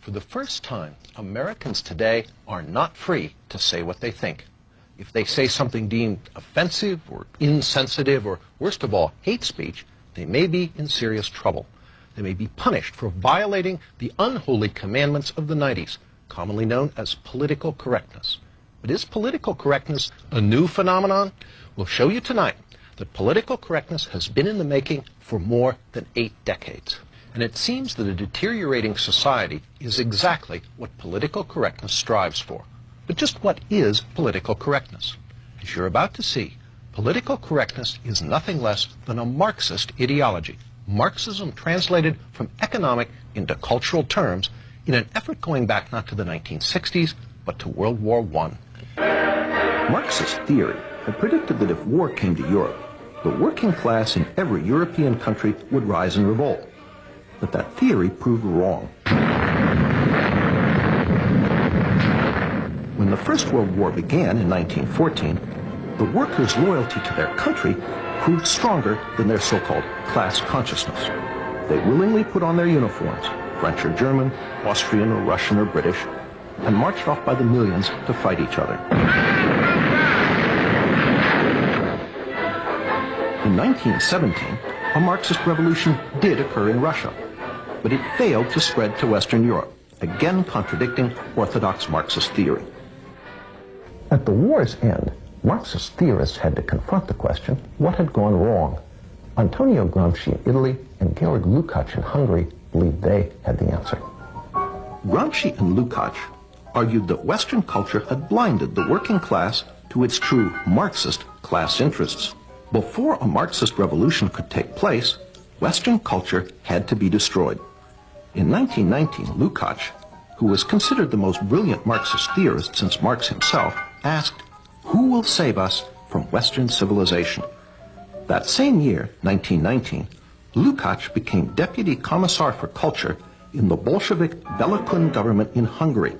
For the first time, Americans today are not free to say what they think. If they say something deemed offensive or insensitive or, worst of all, hate speech, they may be in serious trouble. They may be punished for violating the unholy commandments of the 90s, commonly known as political correctness. But is political correctness a new phenomenon? We'll show you tonight that political correctness has been in the making for more than 8 decades. And it seems that a deteriorating society is exactly what political correctness strives for. But just what is political correctness? As you're about to see, political correctness is nothing less than a Marxist ideology. Marxism translated from economic into cultural terms in an effort going back not to the 1960s, but to World War I. Marxist theory had predicted that if war came to Europe, the working class in every European country would rise in revolt. But that theory proved wrong. When the First World War began in 1914, the workers' loyalty to their country proved stronger than their so-called class consciousness. They willingly put on their uniforms, French or German, Austrian or Russian or British, and marched off by the millions to fight each other. In 1917, a Marxist revolution did occur in Russia, but it failed to spread to Western Europe, again contradicting orthodox Marxist theory. At the war's end, Marxist theorists had to confront the question, what had gone wrong? Antonio Gramsci in Italy and Georg Lukács in Hungary believed they had the answer. Gramsci and Lukács argued that Western culture had blinded the working class to its true Marxist class interests. Before a Marxist revolution could take place, Western culture had to be destroyed. In 1919, Lukács, who was considered the most brilliant Marxist theorist since Marx himself, asked, "Who will save us from Western civilization?" That same year, 1919, Lukács became Deputy Commissar for Culture in the Bolshevik Bela Kun government in Hungary,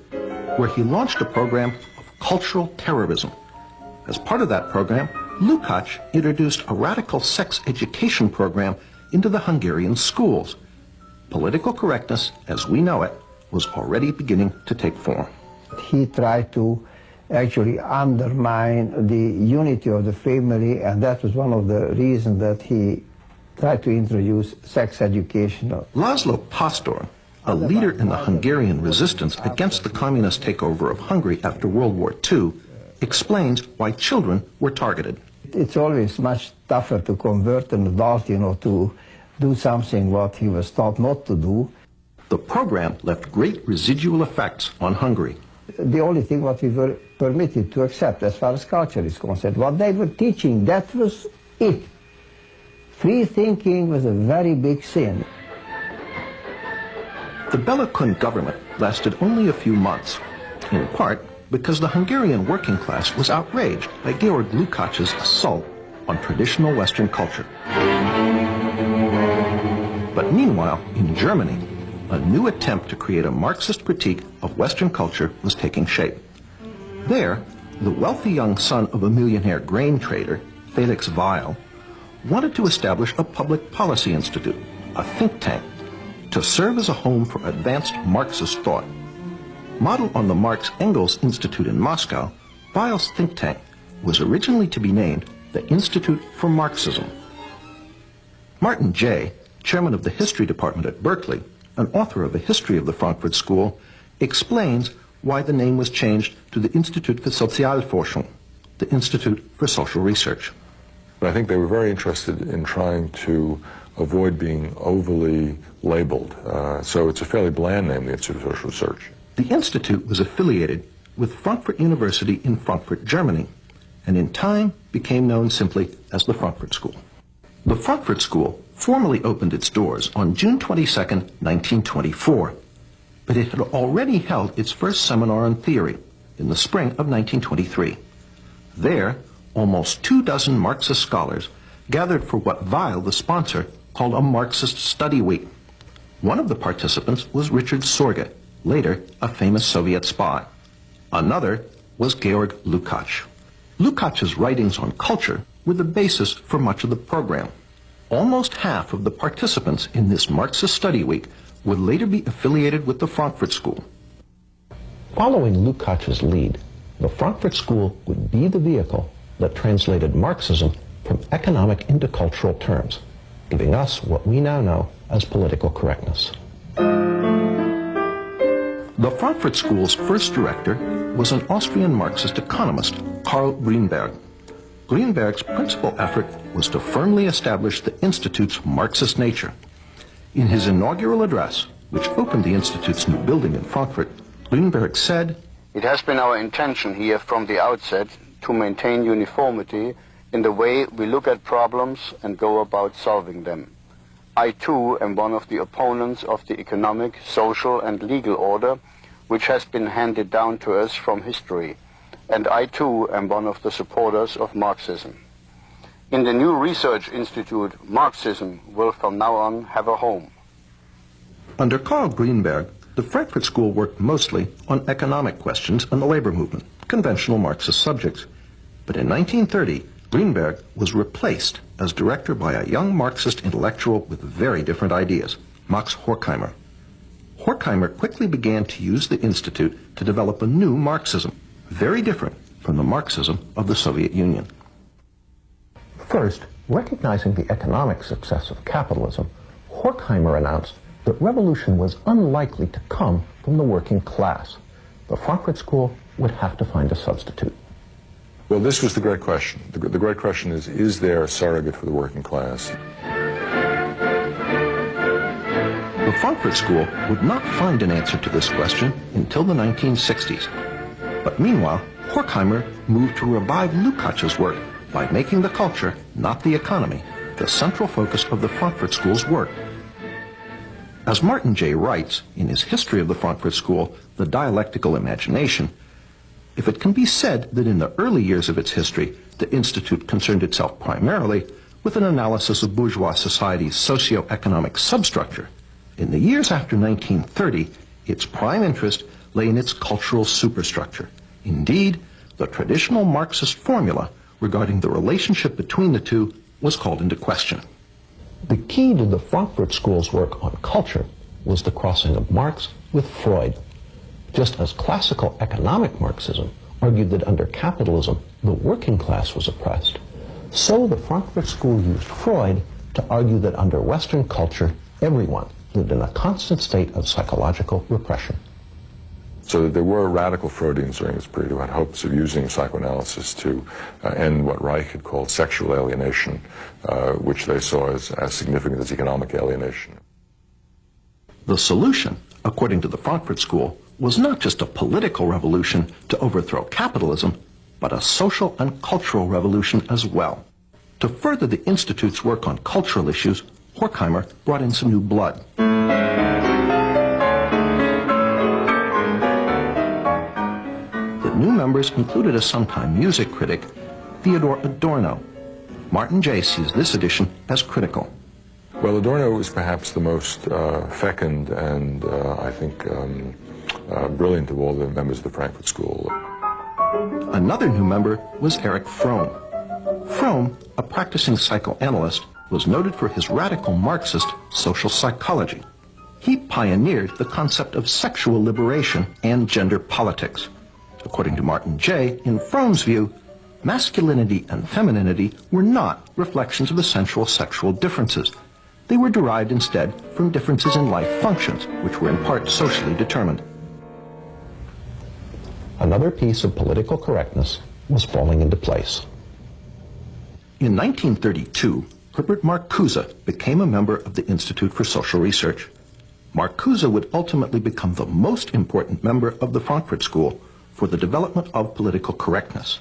where he launched a program of cultural terrorism. As part of that program, Lukács introduced a radical sex education program into the Hungarian schools. Political correctness, as we know it, was already beginning to take form. He tried to actually undermine the unity of the family, and that was one of the reasons that he tried to introduce sex education. Laszlo Pastor, a leader in the Hungarian resistance against the communist takeover of Hungary after World War II, explains why children were targeted. It's always much tougher to convert an adult, to do something what he was taught not to do. The program left great residual effects on Hungary. The only thing what we were permitted to accept as far as culture is concerned, what they were teaching, that was it. Free thinking was a very big sin. The Bela Kun government lasted only a few months, in part because the Hungarian working class was outraged by Georg Lukács's assault on traditional Western culture. But meanwhile, in Germany, a new attempt to create a Marxist critique of Western culture was taking shape. There, the wealthy young son of a millionaire grain trader, Felix Weil, wanted to establish a public policy institute, a think tank, to serve as a home for advanced Marxist thought. Modeled on the Marx-Engels Institute in Moscow, Weil's think tank was originally to be named the Institute for Marxism. Martin Jay, chairman of the history department at Berkeley, an author of a history of the Frankfurt School, explains why the name was changed to the Institut für Sozialforschung, the Institute for Social Research. But I think they were very interested in trying to avoid being overly labeled. So it's a fairly bland name, the Institute for Social Research. The Institute was affiliated with Frankfurt University in Frankfurt, Germany, and in time became known simply as the Frankfurt School. The Frankfurt School formally opened its doors on June 22, 1924, but it had already held its first seminar on theory in the spring of 1923. There, almost 24 Marxist scholars gathered for what Weil, the sponsor, called a Marxist study week. One of the participants was Richard Sorge, later a famous Soviet spy. Another was Georg Lukács. Lukács's writings on culture were the basis for much of the program. Almost half of the participants in this Marxist study week would later be affiliated with the Frankfurt School. Following Lukács's lead, the Frankfurt School would be the vehicle that translated Marxism from economic into cultural terms, giving us what we now know as political correctness. The Frankfurt School's first director was an Austrian Marxist economist, Karl Grünberg. Grünberg's principal effort was to firmly establish the Institute's Marxist nature. In his inaugural address, which opened the Institute's new building in Frankfurt, Grünberg said, "It has been our intention here from the outset to maintain uniformity in the way we look at problems and go about solving them. I too am one of the opponents of the economic, social and legal order which has been handed down to us from history, and I too am one of the supporters of Marxism. In the new research institute, Marxism will from now on have a home." Under Karl Grünberg, the Frankfurt School worked mostly on economic questions and the labor movement, conventional Marxist subjects. But in 1930, Grünberg was replaced as director by a young Marxist intellectual with very different ideas, Max Horkheimer. Horkheimer quickly began to use the Institute to develop a new Marxism, very different from the Marxism of the Soviet Union. First, recognizing the economic success of capitalism, Horkheimer announced that revolution was unlikely to come from the working class. The Frankfurt School would have to find a substitute. Well, this was the great question. The great question is there a surrogate for the working class? The Frankfurt School would not find an answer to this question until the 1960s. But meanwhile, Horkheimer moved to revive Lukács's work by making the culture, not the economy, the central focus of the Frankfurt School's work. As Martin J. writes in his History of the Frankfurt School, The Dialectical Imagination, if it can be said that in the early years of its history, the Institute concerned itself primarily with an analysis of bourgeois society's socio-economic substructure, in the years after 1930, its prime interest lay in its cultural superstructure. Indeed, the traditional Marxist formula regarding the relationship between the two was called into question. The key to the Frankfurt School's work on culture was the crossing of Marx with Freud. Just as classical economic Marxism argued that under capitalism the working class was oppressed, so the Frankfurt School used Freud to argue that under Western culture everyone lived in a constant state of psychological repression. So there were radical Freudians during this period who had hopes of using psychoanalysis to end what Reich had called sexual alienation, which they saw as significant as economic alienation. The solution, according to the Frankfurt School, was not just a political revolution to overthrow capitalism, but a social and cultural revolution as well. To further the Institute's work on cultural issues, Horkheimer brought in some new blood. The new members included a sometime music critic, Theodor Adorno. Martin J. sees this addition as critical. Well, Adorno was perhaps the most fecund and, I think, brilliant of all the members of the Frankfurt School. Another new member was Erich Fromm. Fromm, a practicing psychoanalyst, was noted for his radical Marxist social psychology. He pioneered the concept of sexual liberation and gender politics. According to Martin J., in Fromm's view, masculinity and femininity were not reflections of essential sexual differences. They were derived instead from differences in life functions, which were in part socially determined. Another piece of political correctness was falling into place. In 1932, Herbert Marcuse became a member of the Institute for Social Research. Marcuse would ultimately become the most important member of the Frankfurt School for the development of political correctness.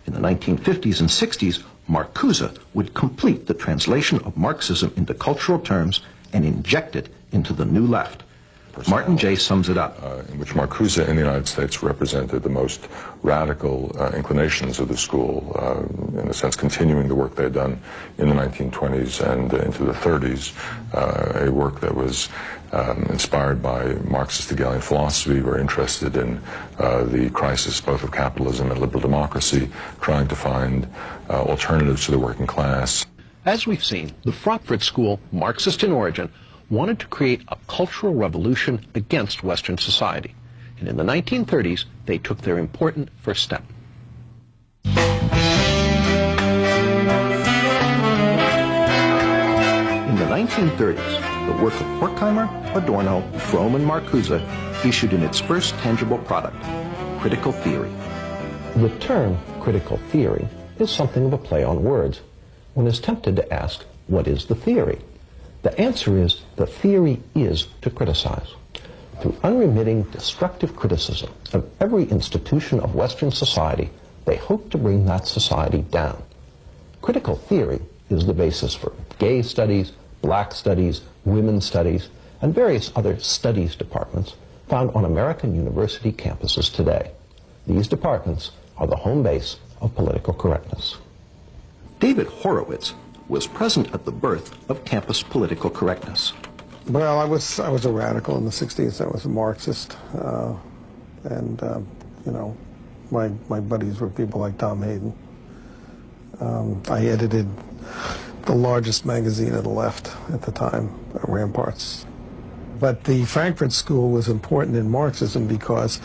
In the 1950s and 60s, Marcuse would complete the translation of Marxism into cultural terms and inject it into the New Left. Martin J. sums it up. In which Marcuse in the United States represented the most radical inclinations of the school, in a sense continuing the work they had done in the 1920s and into the 30s, a work that was inspired by Marxist Hegelian philosophy, very interested in the crisis both of capitalism and liberal democracy, trying to find alternatives to the working class. As we've seen, the Frankfurt School, Marxist in origin, wanted to create a cultural revolution against Western society. And in the 1930s, they took their important first step. In the 1930s, the work of Horkheimer, Adorno, Fromm, and Marcuse issued in its first tangible product, critical theory. The term critical theory is something of a play on words. One is tempted to ask, what is the theory? The answer is, the theory is to criticize. Through unremitting, destructive criticism of every institution of Western society, they hope to bring that society down. Critical theory is the basis for gay studies, black studies, women's studies, and various other studies departments found on American university campuses today. These departments are the home base of political correctness. David Horowitz was present at the birth of campus political correctness. Well, I was a radical in the 60s. I was a Marxist, you know, my buddies were people like Tom Hayden. I edited the largest magazine of the left at the time, Ramparts. But the Frankfurt School was important in Marxism because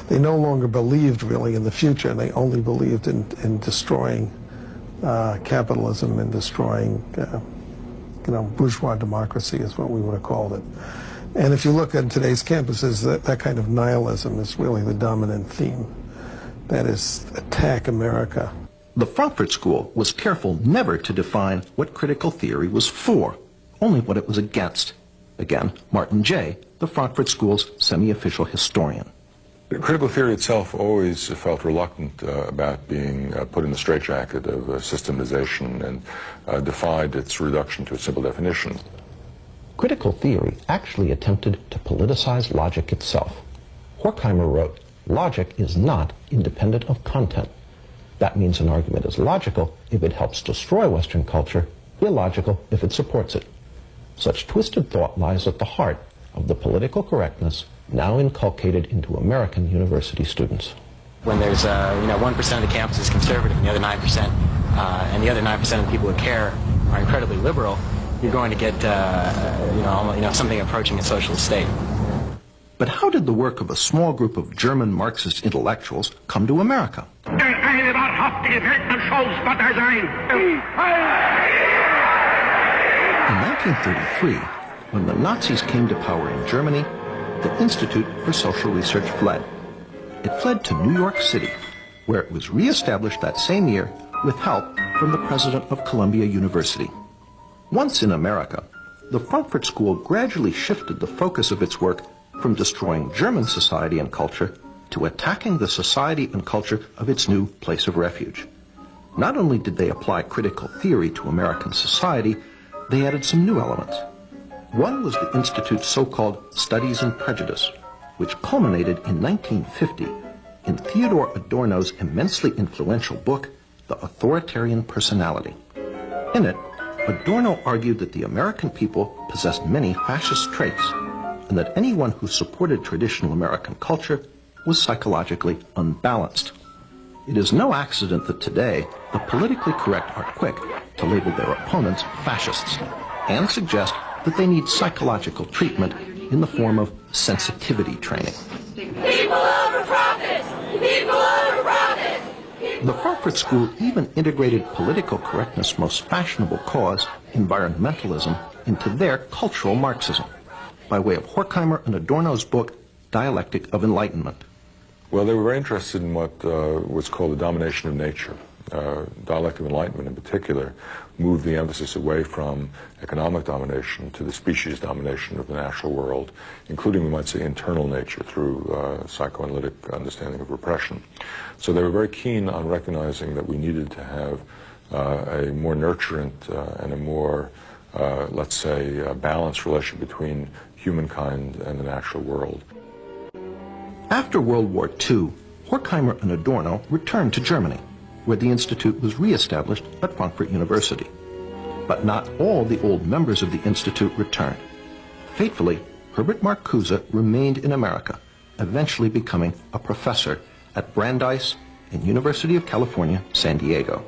they no longer believed really in the future. They only believed in destroying capitalism and destroying, you know, bourgeois democracy is what we would have called it. And if you look at today's campuses, that kind of nihilism is really the dominant theme. That is, attack America. The Frankfurt School was careful never to define what critical theory was for, only what it was against. Again, Martin Jay, the Frankfurt School's semi-official historian. Critical theory itself always felt reluctant about being put in the straitjacket of systematization and defied its reduction to a simple definition. Critical theory actually attempted to politicize logic itself. Horkheimer wrote, "Logic is not independent of content. That means an argument is logical if it helps destroy Western culture, illogical if it supports it." Such twisted thought lies at the heart of the political correctness now inculcated into American university students. When there's, 1% of the campus is conservative and the other 9%, and the other 9% of the people who care are incredibly liberal, you're going to get, something approaching a socialist state. But how did the work of a small group of German Marxist intellectuals come to America? In 1933, when the Nazis came to power in Germany, the Institute for Social Research fled. It fled to New York City, where it was reestablished that same year with help from the president of Columbia University. Once in America, the Frankfurt School gradually shifted the focus of its work from destroying German society and culture to attacking the society and culture of its new place of refuge. Not only did they apply critical theory to American society, they added some new elements. One was the Institute's so-called Studies in Prejudice, which culminated in 1950 in Theodore Adorno's immensely influential book, The Authoritarian Personality. In it, Adorno argued that the American people possessed many fascist traits, and that anyone who supported traditional American culture was psychologically unbalanced. It is no accident that today the politically correct are quick to label their opponents fascists and suggest that they need psychological treatment in the form of sensitivity training. People over profits! People over profits! The Frankfurt School even integrated political correctness' most fashionable cause, environmentalism, into their cultural Marxism, by way of Horkheimer and Adorno's book, Dialectic of Enlightenment. Well, they were very interested in what was called the domination of nature. Dialectic of Enlightenment in particular moved the emphasis away from economic domination to the species domination of the natural world, including, we might say, internal nature through psychoanalytic understanding of repression. So they were very keen on recognizing that we needed to have a more nurturant and a more, let's say, balanced relation between humankind and the natural world. After World War II, Horkheimer and Adorno returned to Germany, where the Institute was re-established at Frankfurt University. But not all the old members of the Institute returned. Fatefully, Herbert Marcuse remained in America, eventually becoming a professor at Brandeis and University of California, San Diego.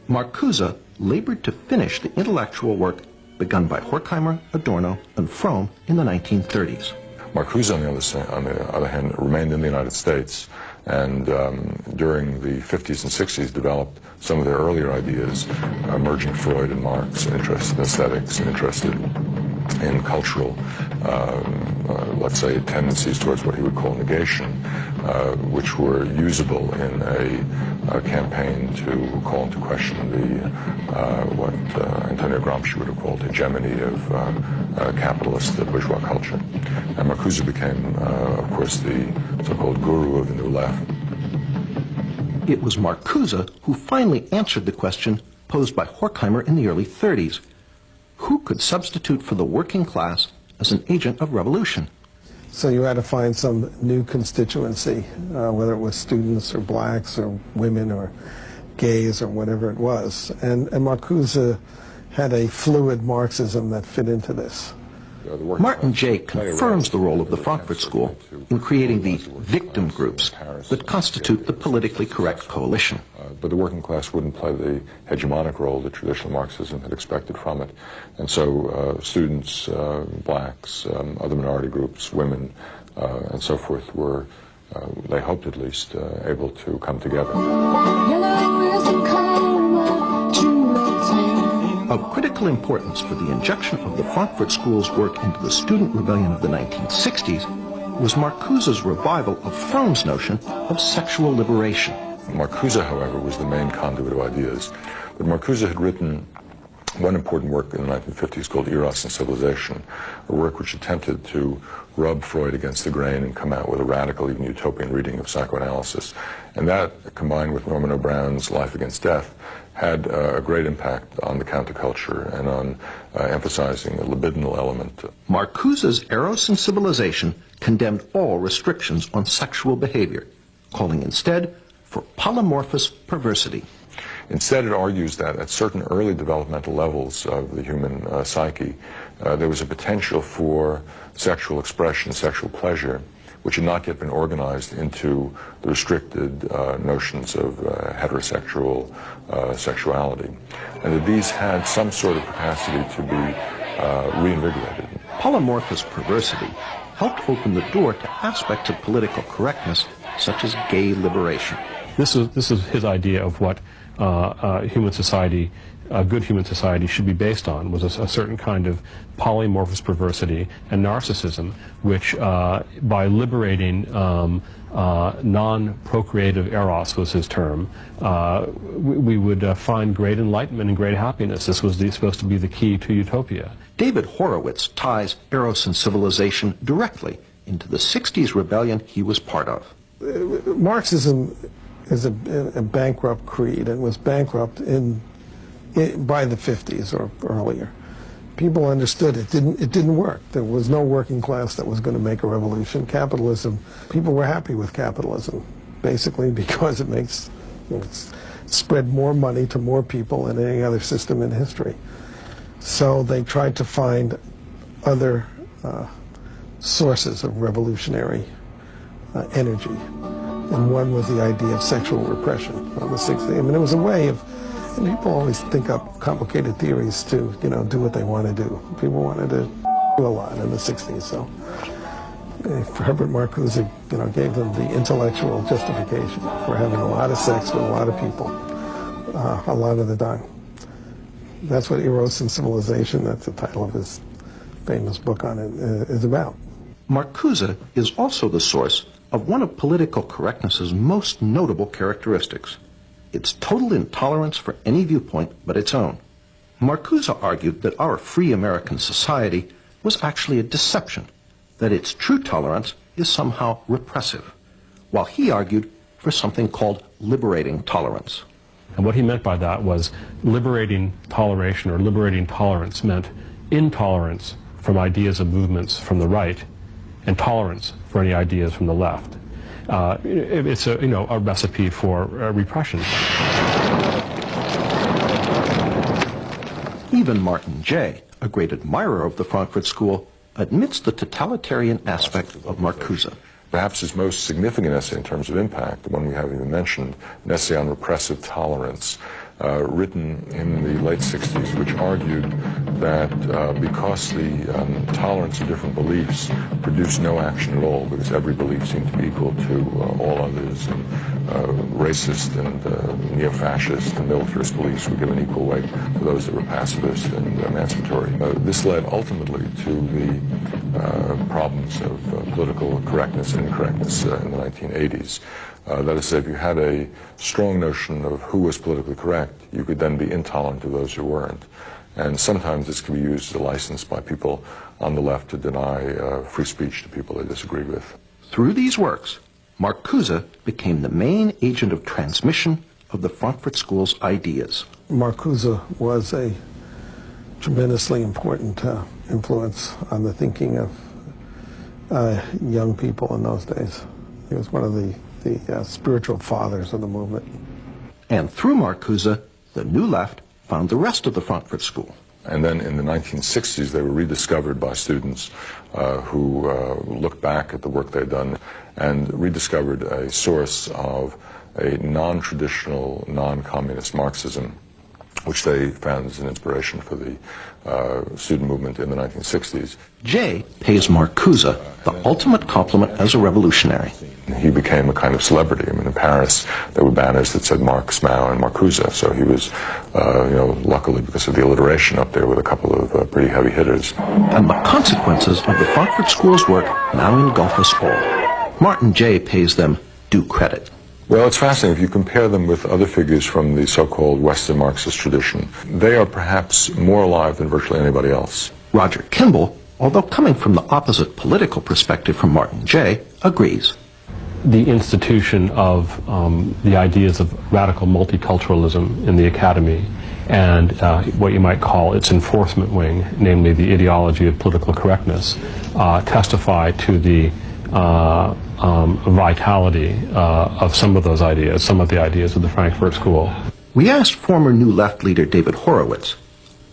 Marcuse labored to finish the intellectual work begun by Horkheimer, Adorno, and Fromm in the 1930s. Marcuse, on the other hand, remained in the United States, and during the 50s and 60s developed some of their earlier ideas, merging Freud and Marx, interested in aesthetics and interested in cultural, let's say, tendencies towards what he would call negation, which were usable in a campaign to call into question the what Antonio Gramsci would have called hegemony of capitalist bourgeois culture. And Marcuse became, of course, the so-called guru of the New Left. It was Marcuse who finally answered the question posed by Horkheimer in the early 30s. Who could substitute for the working class as an agent of revolution? So you had to find some new constituency, whether it was students or blacks or women or gays or whatever it was. And Marcuse had a fluid Marxism that fit into this. Martin Jay confirms the role of the Frankfurt School in creating the victim groups that constitute the politically correct coalition. But the working class wouldn't play the hegemonic role that traditional Marxism had expected from it. And so students, blacks, other minority groups, women, and so forth were, they hoped at least, able to come together. Of critical importance for the injection of the Frankfurt School's work into the student rebellion of the 1960s was Marcuse's revival of Fromm's notion of sexual liberation. Marcuse, however, was the main conduit of ideas. But Marcuse had written one important work in the 1950s called Eros and Civilization, a work which attempted to rub Freud against the grain and come out with a radical, even utopian reading of psychoanalysis. And that, combined with Norman O'Brown's Life Against Death, had a great impact on the counterculture and on emphasizing a libidinal element. Marcuse's Eros and Civilization condemned all restrictions on sexual behavior, calling instead for polymorphous perversity. Instead, it argues that at certain early developmental levels of the human psyche, there was a potential for sexual expression, sexual pleasure, which had not yet been organized into the restricted notions of heterosexual sexuality, and that these had some sort of capacity to be reinvigorated. Polymorphous perversity helped open the door to aspects of political correctness, such as gay liberation. This is his idea of what human society, a good human society, should be based on, was a certain kind of polymorphous perversity and narcissism, which by liberating non-procreative eros, was his term, we would find great enlightenment and great happiness. This was supposed to be the key to utopia. David Horowitz ties Eros and Civilization directly into the 60s rebellion he was part of. Marxism is a bankrupt creed, and was bankrupt by the 50s or earlier. People understood it didn't work. There was no working class that was going to make a revolution. Capitalism, people were happy with capitalism, basically because it spread more money to more people than any other system in history. So they tried to find other sources of revolutionary energy. And one was the idea of sexual repression on the 60s. I mean, it was a way of, and people always think up complicated theories to, do what they want to do. People wanted to do a lot in the 60s, so Herbert Marcuse, gave them the intellectual justification for having a lot of sex with a lot of people, a lot of the time. That's what Eros and Civilization, that's the title of his famous book on it, is about. Marcuse is also the source of one of political correctness's most notable characteristics, its total intolerance for any viewpoint but its own. Marcuse argued that our free American society was actually a deception, that its true tolerance is somehow repressive, while he argued for something called liberating tolerance. And what he meant by that was liberating toleration, or liberating tolerance, meant intolerance from ideas and movements from the right, and tolerance for any ideas from the left. It's a recipe for repression. Even Martin Jay, a great admirer of the Frankfurt School, admits the totalitarian aspect of Marcuse. Perhaps his most significant essay in terms of impact, the one we haven't even mentioned, an essay on repressive tolerance, written in the late 60s, which argued that because the tolerance of different beliefs produced no action at all, because every belief seemed to be equal to all others, and racist and neo-fascist and militarist beliefs were given equal weight to those that were pacifist and emancipatory. This led ultimately to the problems of political correctness and incorrectness in the 1980s. That is to say, if you had a strong notion of who was politically correct, you could then be intolerant of those who weren't. And sometimes this can be used as a license by people on the left to deny free speech to people they disagree with. Through these works, Marcuse became the main agent of transmission of the Frankfurt School's ideas. Marcuse was a tremendously important influence on the thinking of young people in those days. He was one of the spiritual fathers of the movement. And through Marcuse, the New Left found the rest of the Frankfurt School. And then in the 1960s, they were rediscovered by students who looked back at the work they'd done and rediscovered a source of a non-traditional, non-communist Marxism, which they found as an inspiration for the student movement in the 1960s. Jay pays Marcuse the ultimate compliment as a revolutionary. He became a kind of celebrity. I mean, in Paris, there were banners that said Marx, Mao, and Marcuse. So he was, luckily because of the alliteration up there with a couple of pretty heavy hitters. And the consequences of the Frankfurt School's work now engulf us all. Martin Jay pays them due credit. Well, it's fascinating. If you compare them with other figures from the so-called Western Marxist tradition, they are perhaps more alive than virtually anybody else. Roger Kimball, although coming from the opposite political perspective from Martin Jay, agrees. The institution of the ideas of radical multiculturalism in the academy and what you might call its enforcement wing, namely the ideology of political correctness, testify to the vitality of some of those ideas, some of the ideas of the Frankfurt School. We asked former New Left leader David Horowitz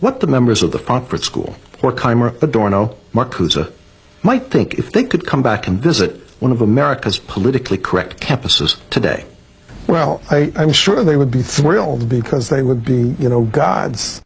what the members of the Frankfurt School, Horkheimer, Adorno, Marcuse, might think if they could come back and visit one of America's politically correct campuses today. Well, I'm sure they would be thrilled because they would be, gods.